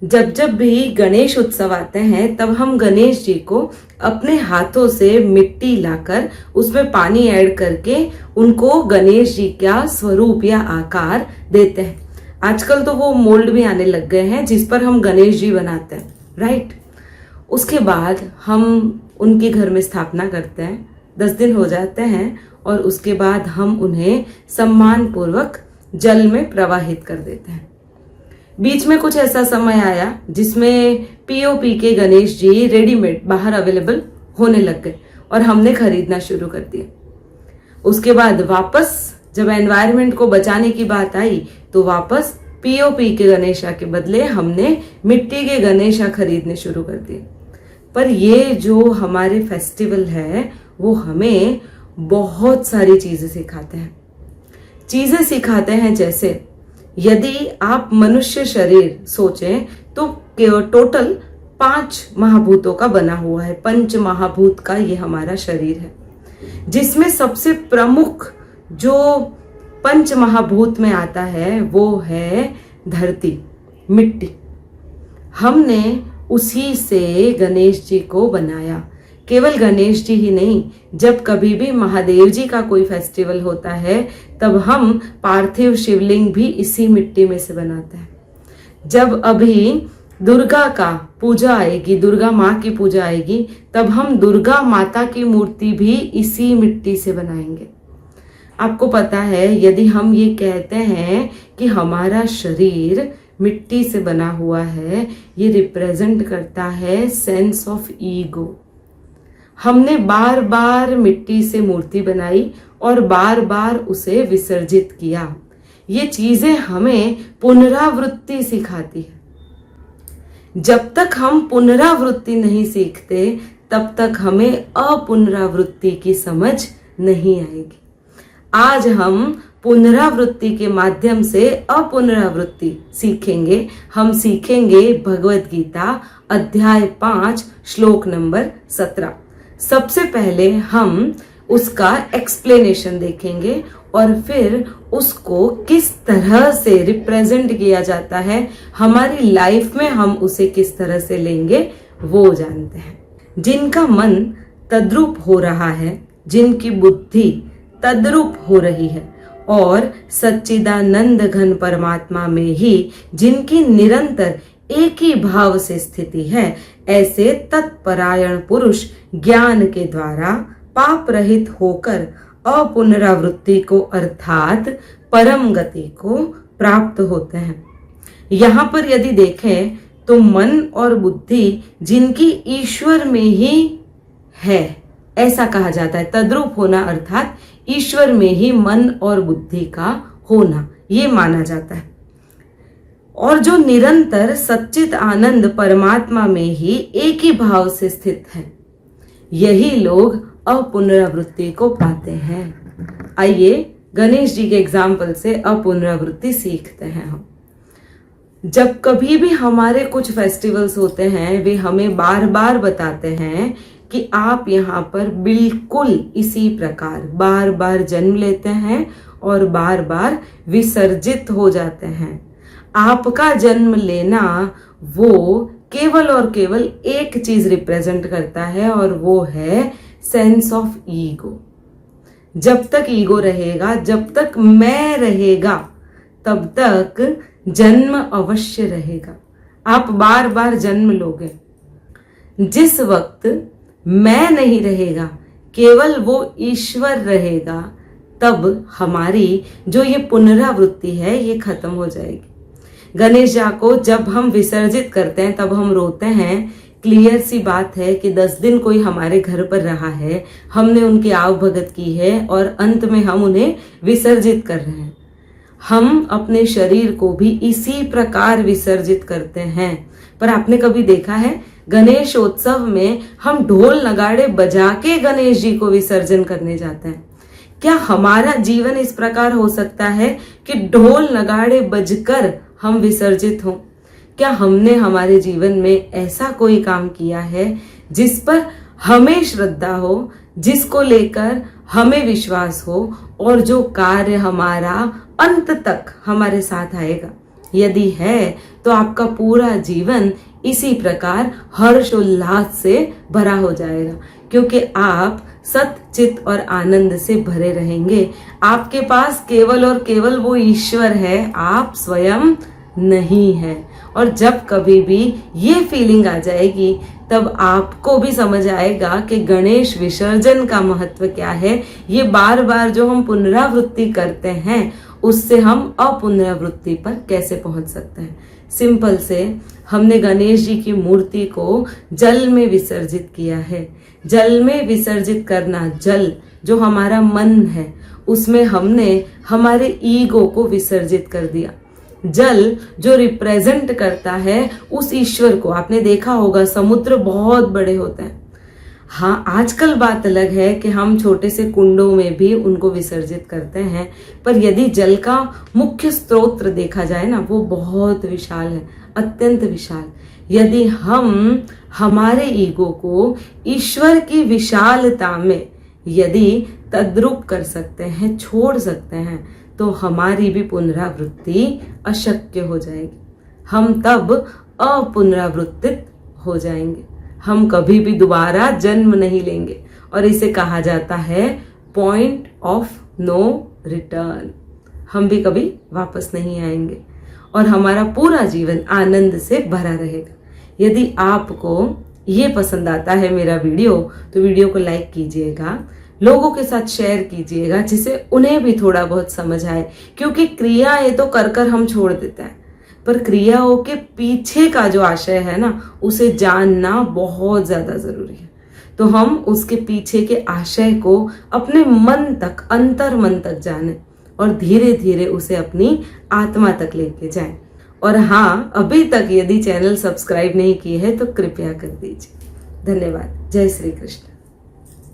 जब जब भी गणेश उत्सव आते हैं तब हम गणेश जी को अपने हाथों से मिट्टी लाकर उसमें पानी ऐड करके उनको गणेश जी का स्वरूप या आकार देते हैं। आजकल तो वो मोल्ड भी आने लग गए हैं जिस पर हम गणेश जी बनाते हैं, राइट। उसके बाद हम उनके घर में स्थापना करते हैं, 10 दिन हो जाते हैं और उसके बाद हम उन्हें सम्मान पूर्वक जल में प्रवाहित कर देते हैं। बीच में कुछ ऐसा समय आया जिसमें पीओपी के गणेश जी रेडीमेड बाहर अवेलेबल होने लग गए और हमने खरीदना शुरू कर दिया। उसके बाद वापस जब एनवायरनमेंट को बचाने की बात आई तो वापस पीओपी के गणेशा के बदले हमने मिट्टी के गणेशा खरीदने शुरू कर दिए। पर ये जो हमारे फेस्टिवल है वो हमें बहुत सारी चीजें सिखाते हैं जैसे यदि आप मनुष्य शरीर सोचें तो टोटल 5 महाभूतों का बना हुआ है। पंच महाभूत का ये हमारा शरीर है, जिसमें सबसे प्रमुख जो पंच महाभूत में आता है वो है धरती, मिट्टी। हमने उसी से गणेश जी को बनाया। केवल गणेश जी ही नहीं, जब कभी भी महादेव जी का कोई फेस्टिवल होता है तब हम पार्थिव शिवलिंग भी इसी मिट्टी में से बनाते हैं। जब अभी दुर्गा का पूजा आएगी, दुर्गा माँ की पूजा आएगी, तब हम दुर्गा माता की मूर्ति भी इसी मिट्टी से बनाएंगे। आपको पता है, यदि हम ये कहते हैं कि हमारा शरीर मिट्टी से बना हुआ है, ये रिप्रेजेंट करता है सेंस ऑफ ईगो। हमने बार बार मिट्टी से मूर्ति बनाई और बार बार उसे विसर्जित किया। ये चीजें हमें पुनरावृत्ति सिखाती है। जब तक हम पुनरावृत्ति नहीं सीखते तब तक हमें अपुनरावृत्ति की समझ नहीं आएगी। आज हम पुनरावृत्ति के माध्यम से अपुनरावृत्ति सीखेंगे। हम सीखेंगे भगवत गीता अध्याय 5 श्लोक नंबर 17। सबसे पहले हम उसका एक्सप्लेनेशन देखेंगे और फिर उसको किस तरह से रिप्रेजेंट किया जाता है, हमारी लाइफ में हम उसे किस तरह से लेंगे वो जानते हैं। जिनका मन तद्रूप हो रहा है, जिनकी बुद्धि तद्रूप हो रही है और सच्चिदानंद घन परमात्मा में ही जिनकी निरंतर एक ही भाव से स्थिति है, ऐसे तत्परायण पुरुष ज्ञान के द्वारा पाप रहित होकर अपुनरावृत्ति को अर्थात परम गति को प्राप्त होते हैं। यहाँ पर यदि देखें तो मन और बुद्धि जिनकी ईश्वर में ही है, ऐसा कहा जाता है। तद्रूप होना अर्थात ईश्वर में ही मन और बुद्धि का होना, ये माना जाता है। और जो निरंतर सच्चित आनंद परमात्मा में ही एक ही भाव से स्थित है, यही लोग अपुनरावृत्ति को पाते हैं। आइए गणेश जी के एग्जाम्पल से अपुनरावृत्ति सीखते हैं हम। जब कभी भी हमारे कुछ फेस्टिवल्स होते हैं, वे हमें बार बार बताते हैं कि आप यहाँ पर बिल्कुल इसी प्रकार बार बार जन्म लेते हैं और बार बार विसर्जित हो जाते हैं। आपका जन्म लेना वो केवल और केवल एक चीज रिप्रेजेंट करता है और वो है सेंस ऑफ ईगो। जब तक ईगो रहेगा, जब तक मैं रहेगा, तब तक जन्म अवश्य रहेगा। आप बार बार जन्म लोगे। जिस वक्त मैं नहीं रहेगा, केवल वो ईश्वर रहेगा, तब हमारी जो ये पुनरावृत्ति है ये खत्म हो जाएगी। गणेश जी को जब हम विसर्जित करते हैं तब हम रोते हैं। क्लियर सी बात है कि 10 दिन कोई हमारे घर पर रहा है, हमने उनकी आव भगत की है और अंत में हम उन्हें विसर्जित कर रहे हैं। हम अपने शरीर को भी इसी प्रकार विसर्जित करते हैं। पर आपने कभी देखा है गणेशोत्सव में हम ढोल नगाड़े बजा के गणेश जी को विसर्जन करने जाते हैं? क्या हमारा जीवन इस प्रकार हो सकता है कि ढोल नगाड़े बजकर हम विसर्जित हों? क्या हमने हमारे जीवन में ऐसा कोई काम किया है जिस पर हमें श्रद्धा हो, जिसको लेकर हमें विश्वास हो और जो कार्य हमारा अंत तक हमारे साथ आएगा? यदि है तो आपका पूरा जीवन इसी प्रकार हर्ष उल्लास से भरा हो जाएगा, क्योंकि आप सत चित और आनंद से भरे रहेंगे। आपके पास केवल और केवल वो ईश्वर है, आप स्वयं नहीं है। और जब कभी भी ये फीलिंग आ जाएगी तब आपको भी समझ आएगा कि गणेश विसर्जन का महत्व क्या है। ये बार बार जो हम पुनरावृत्ति करते हैं उससे हम अपुनरावृत्ति पर कैसे पहुंच सकते हैं। सिंपल से हमने गणेश जी की मूर्ति को जल में विसर्जित किया है। जल में विसर्जित करना, जल जो हमारा मन है उसमें हमने हमारे ईगो को विसर्जित कर दिया। जल जो रिप्रेजेंट करता है उस ईश्वर को, आपने देखा होगा समुद्र बहुत बड़े होते हैं। हाँ, आजकल बात अलग है कि हम छोटे से कुंडों में भी उनको विसर्जित करते हैं, पर यदि जल का मुख्य स्रोत देखा जाए ना, वो बहुत विशाल है, अत्यंत विशाल। यदि हम हमारे ईगो को ईश्वर की विशालता में यदि तद्रूप कर सकते हैं, छोड़ सकते हैं, तो हमारी भी पुनरावृत्ति अशक्य हो जाएगी। हम तब अपुनरावृत्तित हो जाएंगे, हम कभी भी दोबारा जन्म नहीं लेंगे। और इसे कहा जाता है पॉइंट ऑफ नो रिटर्न। हम भी कभी वापस नहीं आएंगे और हमारा पूरा जीवन आनंद से भरा रहेगा। यदि आपको ये पसंद आता है मेरा वीडियो, तो वीडियो को लाइक कीजिएगा, लोगों के साथ शेयर कीजिएगा, जिससे उन्हें भी थोड़ा बहुत समझ आए। क्योंकि क्रियाएं तो कर कर हम छोड़ देते हैं, पर क्रियाओं के पीछे का जो आशय है ना, उसे जानना बहुत ज्यादा जरूरी है। तो हम उसके पीछे के आशय को अपने मन तक, अंतर मन तक जाने और धीरे धीरे उसे अपनी आत्मा तक लेके जाएं। और हाँ, अभी तक यदि चैनल सब्सक्राइब नहीं किए है तो कृपया कर दीजिए। धन्यवाद। जय श्री कृष्ण।